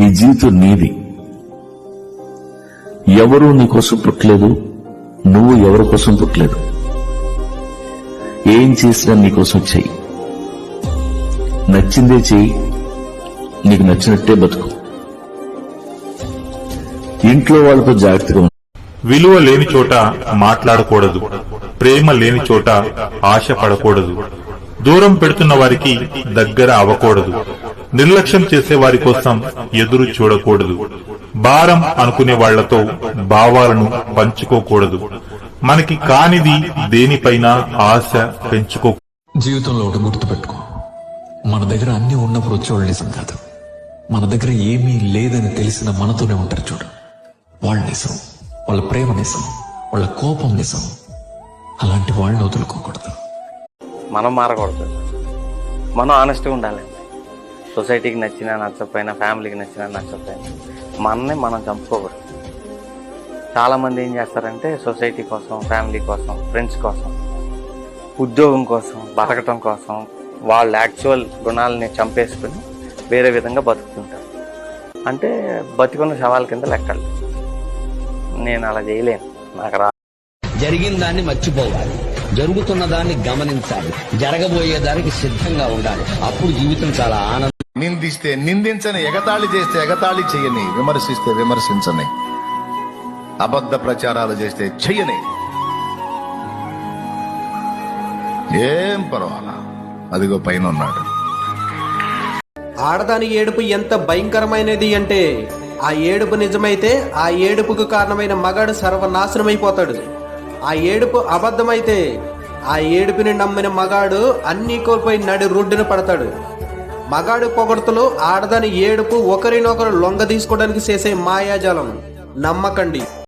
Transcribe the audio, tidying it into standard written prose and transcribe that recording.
ఈ జీవితం నీది. ఎవరూ నీకోసం పుట్టలేదు, నువ్వు ఎవరి కోసం పుట్టలేదు. ఏం చేసినా నీకోసం చెయ్యి, నచ్చిందే చెయ్యి, నీకు నచ్చినట్టే బతుకు. ఇంట్లో వాళ్ళతో జాగ్రత్తగా ఉండు. విలువ లేని చోట మాట్లాడకూడదు, ప్రేమ లేని చోట ఆశ పడకూడదు, దూరం పెడుతున్న వారికి దగ్గర అవ్వకూడదు, నిర్లక్ష్యం చేసే వారి కోసం ఎదురు చూడకూడదు, భారం అనుకునే వాళ్లతో భావాలను పంచుకోకూడదు, మనకి కానిది దేనిపైన ఆశ పెంచుకో. జీవితంలో ఒకటి గుర్తుపెట్టుకో, మన దగ్గర అన్ని ఉన్నప్పుడు వచ్చేవాళ్ళు నిజం కాదు. మన దగ్గర ఏమీ లేదని తెలిసిన మనతోనే ఉంటారు చూడు, వాళ్ళ నిజం. వాళ్ళ ప్రేమ నిజం, వాళ్ళ కోపం నిజం. అలాంటి వాళ్ళని వదులుకోకూడదు. మనం మారకూడదు, మనం ఆనెస్ట్గా ఉండాలి. సొసైటీకి నచ్చినా నచ్చకపోయినా, ఫ్యామిలీకి నచ్చినా నచ్చకపోయినా మనల్ని మనం చంపుకోకూడదు. చాలామంది ఏం చేస్తారంటే సొసైటీ కోసం, ఫ్యామిలీ కోసం, ఫ్రెండ్స్ కోసం, ఉద్యోగం కోసం, బతకటం కోసం వాళ్ళ యాక్చువల్ గుణాలని చంపేసుకుని వేరే విధంగా బతుకుతుంటారు. అంటే బతికున్న శవాల కింద లెక్కలు. నేను అలా చేయలేను, నాకు రా. జరిగిన దాన్ని మర్చిపోవాలి, జరుగుతున్న దాన్ని గమనించాలి, జరగబోయే దానికి సిద్ధంగా ఉండాలి. అప్పుడు జీవితం చాలా ఆనందం. నిందిస్తే నిందించని, ఎగతాళి చేస్తే ఎగతాళి చెయ్యని, విమర్శిస్తే విమర్శించని, అబద్ధ ప్రచారాలు చేస్తే చెయ్యని. ఏం పర్వాలా, అదిగో పైన ఉన్నాడు. ఆడదాని ఏడుపు ఎంత భయంకరమైనది అంటే, ఆ ఏడుపు నిజమైతే ఆ ఏడుపుకు కారణమైన మగాడు సర్వనాశనమైపోతాడు. ఆ ఏడుపు అబద్ధమైతే ఆ ఏడుపుని నమ్మిన మగాడు అన్నీ కోల్పోయి నడి రోడ్డున పడతాడు. మగాడు పొగడ్తలు, ఆడదాని ఏడుపు ఒకరినొకరు లొంగ తీసుకోవడానికి చేసే మాయాజాలం. నమ్మకండి.